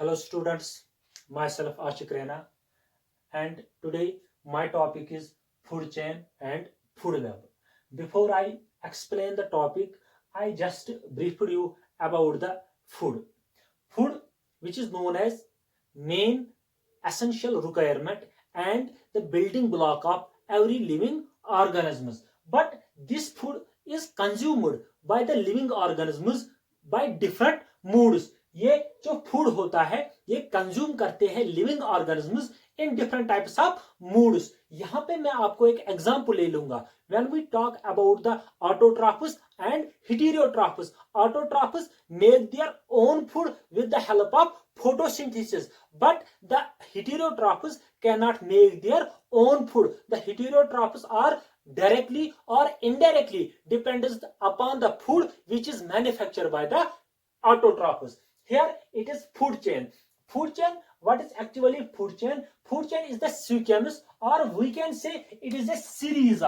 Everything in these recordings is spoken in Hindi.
Hello students, myself Ashik Rena, and today my topic is food chain and food web. Before I explain the topic, I just briefed you about the food. Food, which is known as main essential requirement and the building block of every living organisms. But this food is consumed by the living organisms by different moods. ये जो फूड होता है ये कंज्यूम करते हैं living organisms in different types of moods. यहां पे मैं आपको एक एग्जांपल ले लूंगा. When we talk about the autotrophs and heterotrophs, autotrophs make their own food with the help of photosynthesis, but the heterotrophs cannot make their own food. The heterotrophs are directly or indirectly dependent upon the food which is manufactured by the autotrophs. Here it is food chain. Food chain, what is actually food chain? Food chain is the sequence, or we can say it is a series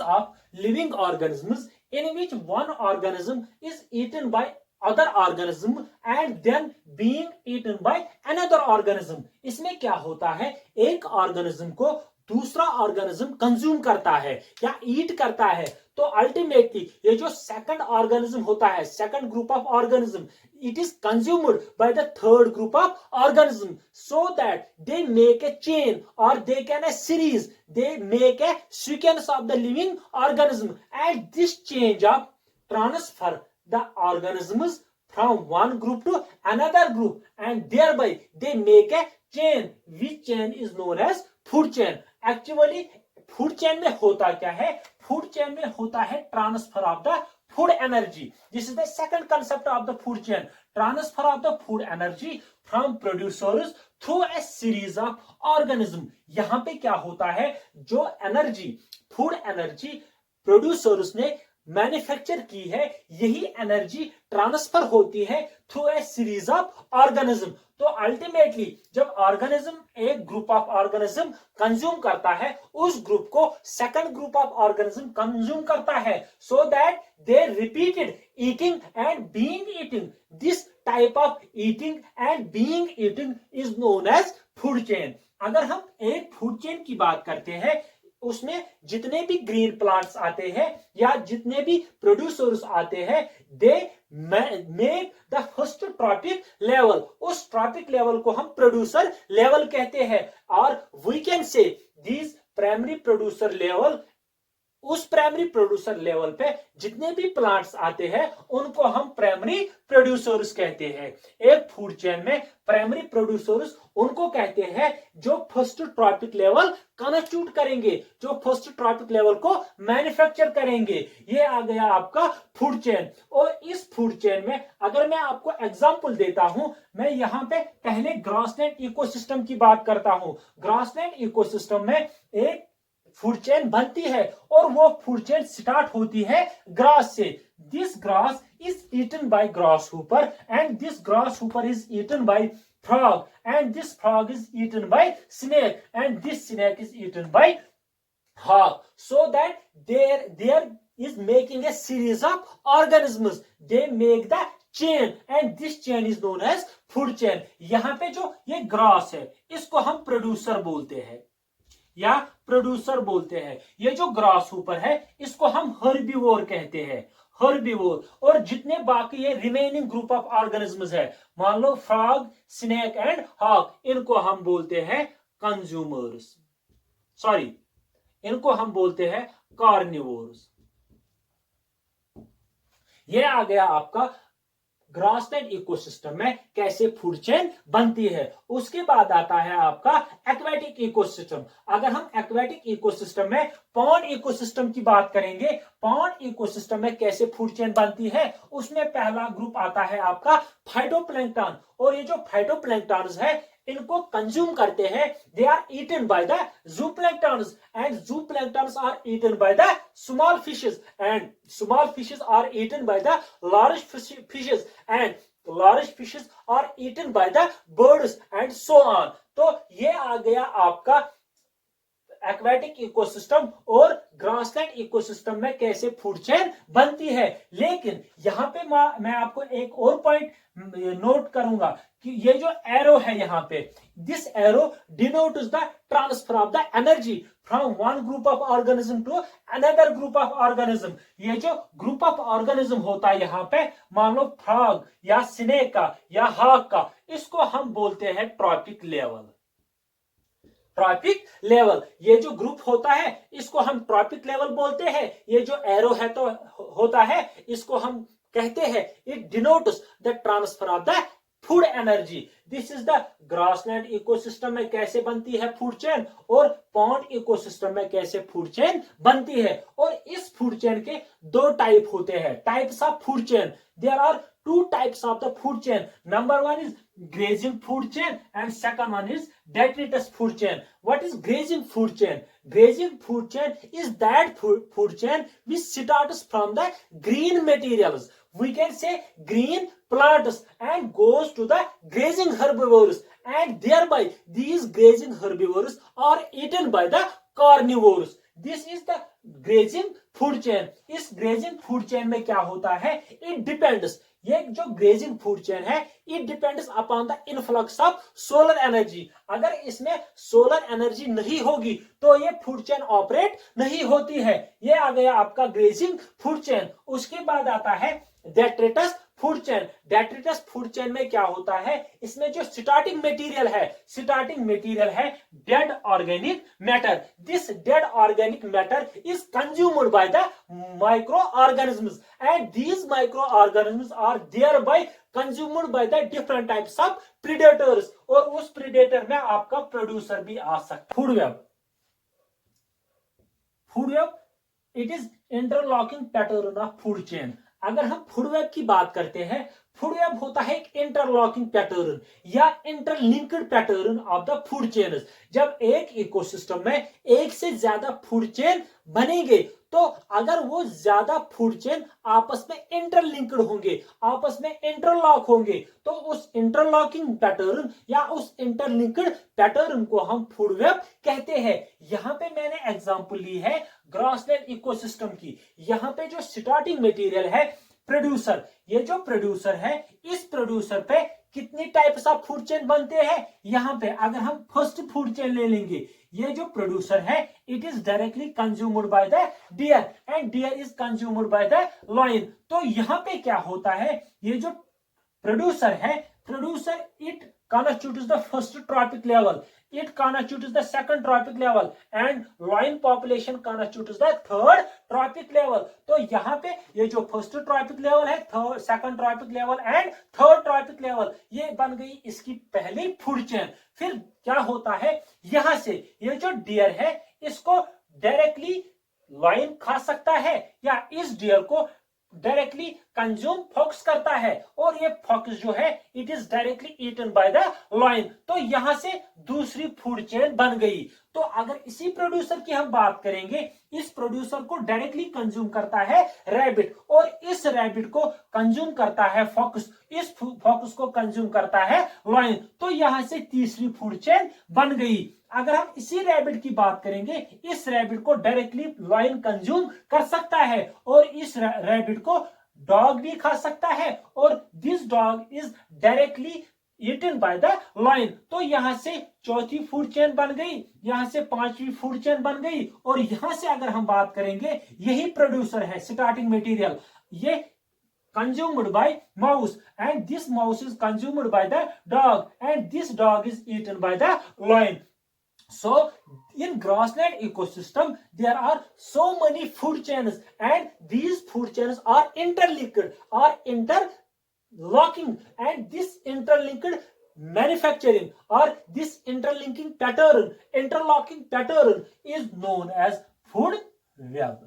of living organisms in which one organism is eaten by other organism and then being eaten by another organism. इसमें क्या होता है, एक ऑर्गेनिज्म को दूसरा ऑर्गेनिज्म कंज्यूम करता है या ईट करता है, तो अल्टीमेटली ये जो सेकंड ऑर्गेनिज्म होता है, second group of organism, it is consumed by the third group of organism, so that they make a chain or they can a series, they make a sequence of the living organism, and this change of transfer the organisms from one group to another group, and thereby they make a chain, which chain is known as food chain. Actually food chain में होता क्या है, फूड चेन में होता है transfer of the food energy. This is the second concept of the food chain, transfer of the food energy from producers through a series of organism. यहां पे क्या होता है, जो एनर्जी, फूड एनर्जी प्रोड्यूसर्स ने मैन्युफैक्चर की है, यही एनर्जी ट्रांसफर होती है through a series of organism. तो अल्टीमेटली जब ऑर्गेनिज्म, एक ग्रुप ऑफ ऑर्गेनिज्म कंज्यूम करता है, उस ग्रुप को second group of organism consume करता है, so that they repeated eating and being eating. This type of eating and being eating is known as food chain. अगर हम एक फूड चेन की बात करते हैं, उसमें जितने भी ग्रीन प्लांट्स आते हैं या जितने भी प्रोड्यूसर्स आते हैं, they make the first trophic level. उस ट्रॉपिक लेवल को हम प्रोड्यूसर लेवल कहते हैं. और we can say this primary producer level, उस प्राइमरी प्रोड्यूसर लेवल पे जितने भी प्लांट्स आते हैं उनको हम प्राइमरी प्रोड्यूसर्स कहते हैं. एक फूड चेन में प्राइमरी प्रोड्यूसर्स उनको कहते हैं जो फर्स्ट ट्रॉपिक लेवल कंस्टिट्यूट करेंगे, जो फर्स्ट ट्रॉपिक लेवल को मैन्युफैक्चर करेंगे. ये आ गया आपका फूड चेन. और इस फूड चेन में अगर मैं आपको एग्जांपल देता हूं, मैं यहां पे पहले ग्रासलैंड इकोसिस्टम की बात करता हूं. ग्रासलैंड इकोसिस्टम में एक फूड चेन बनती है और वो फूड चेन स्टार्ट होती है ग्रास से. This grass is eaten by grasshopper and this grasshopper is eaten by frog and this frog is eaten by snake and this snake is eaten by hawk, so that there is making a series of organisms. They make the chain and this chain is known as food chain. यहां पे जो ये ग्रास है इसको हम प्रोड्यूसर बोलते हैं या प्रोड्यूसर बोलते हैं. ये जो ग्रास ऊपर है इसको हम हर्बीवोर कहते हैं, हर्बीवोर. और जितने बाकी ये रिमेनिंग ग्रुप ऑफ ऑर्गेनिजम्स है, मान लो फ्रॉग, स्नेक एंड हॉक, इनको हम बोलते हैं कंज्यूमर्स, सॉरी इनको हम बोलते हैं कार्निवोर्स. ये आ गया आपका ग्रासलैंड इकोसिस्टम में कैसे फूड चेन बनती है. उसके बाद आता है आपका एक्वेटिक इकोसिस्टम. अगर हम एक्वेटिक इकोसिस्टम में पॉन्ड इकोसिस्टम की बात करेंगे, पॉन्ड इकोसिस्टम में कैसे फूड चेन बनती है, उसमें पहला ग्रुप आता है आपका फाइटोप्लैंक्टन. और ये जो फाइटोप्लैंक्टन्स है इनको कंज्यूम करते हैं, they are eaten by the zooplanktons and zooplanktons are eaten by the small fishes and small fishes are eaten by the large fishes and large fishes are eaten by the birds and so on. तो ये आ गया आपका एक्वेटिक इकोसिस्टम और ग्रासलैंड इकोसिस्टम में कैसे फूड चेन बनती है। लेकिन यहाँ पे मैं आपको एक और पॉइंट नोट करूंगा कि ये जो एरो है यहाँ पे, this arrow denotes the transfer of the energy from one group of organism to another group of organism. ये जो ग्रुप ऑफ ऑर्गेनिज्म होता है यहाँ पे, मान लो फ्रॉग या स्नेक का या हॉग का, इसको हम बोलते हैं ट्रॉपिक लेवल। ट्रॉपिक लेवल, ये जो ग्रुप होता है इसको हम ट्रॉपिक लेवल बोलते हैं। ये जो एरो है तो होता है, इसको हम कहते हैं it denotes the transfer of the food energy. This is the grassland ecosystem में कैसे बनती है फूड चेन और पॉन्ड इकोसिस्टम में कैसे फूड चेन बनती है। और इस फूड चेन के दो टाइप होते हैं, types of food chain. There are two types of the food chain. Number one is grazing food chain and second one is detritus food chain. What is grazing food chain? Grazing food chain is that food chain which starts from the green materials. We can say green plants and goes to the grazing herbivores, and thereby these grazing herbivores are eaten by the carnivores. This is the grazing food chain. इस grazing food chain में क्या होता है? It depends. ये जो ग्रेजिंग फूड चेन है, it depends upon the influx of solar energy. अगर इसमें सोलर एनर्जी नहीं होगी तो ये फूड चेन ऑपरेट नहीं होती है। ये आ गया आपका ग्रेजिंग फूड चेन। उसके बाद आता है detritus food chain. Detritus food chain में क्या होता है, इसमें जो स्टार्टिंग मटेरियल है dead organic matter. This dead organic matter is consumed by the micro organisms and these micro organisms are thereby consumed by the different types of predators. और उस प्रीडेटर में आपका प्रोड्यूसर भी आ सकता है। Food web it is interlocking pattern of food chain. अगर हम फूड वेब की बात करते हैं, फूड वेब होता है एक इंटरलॉकिंग पैटर्न या interlinked pattern of the food chain. जब एक इकोसिस्टम में एक से ज्यादा फूड चेन बनेंगे तो अगर वो ज्यादा फूड चेन आपस में इंटरलिंक्ड होंगे, आपस में इंटरलॉक होंगे, तो उस इंटरलॉकिंग पैटर्न या उस इंटरलिंक्ड पैटर्न को हम फूड वेब कहते हैं। यहां पे मैंने एग्जांपल ली है ग्रासलैंड इकोसिस्टम की। यहां पे जो स्टार्टिंग मटेरियल है प्रोड्यूसर, ये जो प्रोड्यूसर है, इस प्रोड्यूसर पे कितनी टाइप्स ऑफ फूड चेन बनते हैं। यहां पे अगर हम फर्स्ट फूड चेन ले लेंगे, ये जो प्रोड्यूसर है it is directly consumed by the deer and deer is consumed by the lion. तो यहां पे क्या होता है, ये जो प्रोड्यूसर है, producer it constitutes the first trophic level, it constitutes the second trophic level and lion population constitutes the third trophic level। तो यहाँ पे ये जो फर्स्ट ट्रॉपिक लेवल है, second trophic level and third trophic level, ये बन गई इसकी पहली फूड चेन। फिर क्या होता है, यहां से ये जो डियर है इसको डायरेक्टली लायन खा सकता है या इस डियर को डायरेक्टली कंज्यूम फॉक्स करता है, और ये फॉक्स जो है it is directly eaten by the lion. तो यहां से दूसरी फूड चेन बन गई। तो अगर इसी प्रोड्यूसर की हम बात करेंगे, इस प्रोड्यूसर को डायरेक्टली कंज्यूम करता है रैबिट और इस रैबिट को कंज्यूम करता है फॉक्स, इस फॉक्स को कंज्यूम करता है लायन। तो यहां से तीसरी फूड चेन बन गई। अगर हम इसी रैबिट की बात करेंगे, इस रैबिट को डायरेक्टली लायन कंज्यूम कर सकता है और इस रैबिट को डॉग भी खा सकता है और this dog is directly eaten by the lion. तो यहां से चौथी फूड चेन बन गई, यहां से पांचवी फूड चेन बन गई, और यहां से अगर हम बात करेंगे, यही प्रोड्यूसर है स्टार्टिंग मटेरियल, ये consumed by mouse and this mouse is consumed by the dog and this dog is eaten by the lion. So in grassland ecosystem there are so many food chains and these food chains are interlinked or interlocking, and this interlinked manufacturing or this interlinking pattern, interlocking pattern is known as food web।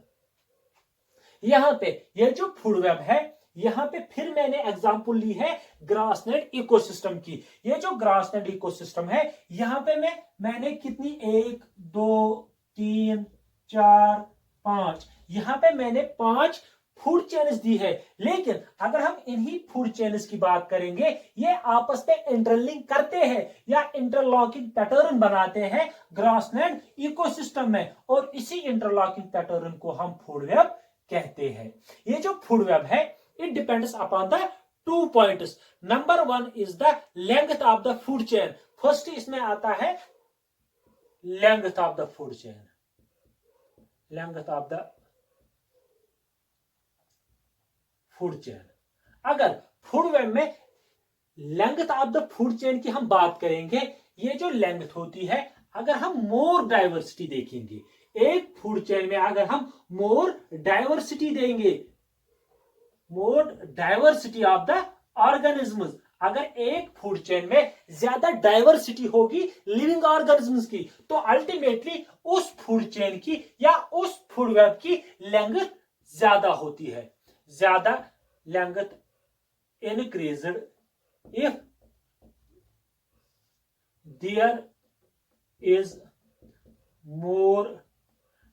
यहां पे ये जो फूड वेब है, यहां पे फिर मैंने एग्जांपल ली है ग्रासलैंड इकोसिस्टम की। ये जो ग्रासलैंड इकोसिस्टम है, यहां पे मैंने कितनी 1 2 3 4 5, यहां पे मैंने 5 फूड चेन्स दी है, लेकिन अगर हम इन्हीं फूड चेन्स की बात करेंगे, ये आपस में इंटरलिंक करते हैं या इंटरलॉकिंग पैटर्न बनाते हैं ग्रासलैंड इकोसिस्टम में, और इसी इंटरलॉकिंग पैटर्न को हम फूड वेब कहते हैं। ये जो फूड वेब है, it depends upon the 2 points. Number 1 is the length of the food chain. First इसमें आता है length of the food chain, length of the food chain. अगर फूड वेब में length of the food chain की हम बात करेंगे, ये जो लेंथ होती है, अगर हम मोर डाइवर्सिटी देखेंगे, एक फूड चेन में अगर हम मोर डाइवर्सिटी देंगे, मोर डाइवर्सिटी ऑफ द ऑर्गेनिज्म्स, अगर एक फूड चेन में ज्यादा डाइवर्सिटी होगी लिविंग ऑर्गेनिज्म्स की, तो अल्टीमेटली उस फूड चेन की या उस फूड वेब की लेंथ ज्यादा होती है। ज्यादा length increased if there is more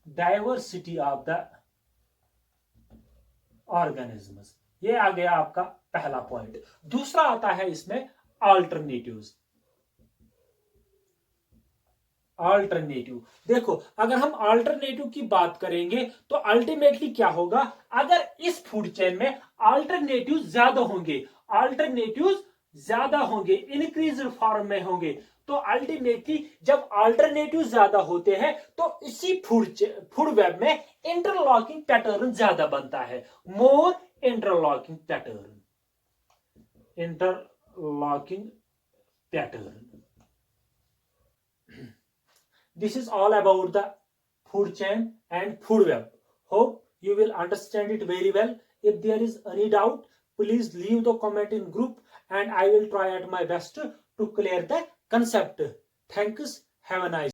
diversity of the organisms। ये आ गया आपका पहला पॉइंट। दूसरा आता है इसमें अल्टरनेटिव्स। अल्टरनेटिव देखो, अगर हम अल्टरनेटिव की बात करेंगे तो अल्टीमेटली क्या होगा, अगर इस फूड चेन में अल्टरनेटिव ज्यादा होंगे, अल्टरनेटिव्स ज्यादा होंगे, इंक्रीज फॉर्म में होंगे, तो अल्टीमेटली जब अल्टरनेटिव ज्यादा होते हैं तो इसी फूड वेब में इंटरलॉकिंग पैटर्न ज्यादा बनता है, more interlocking pattern, interlocking pattern. This is all about the food chain and food web. Hope you will understand it very well. If there is any doubt, please leave the comment in group and I will try at my best to clear the concept. Thanks. Have a nice day.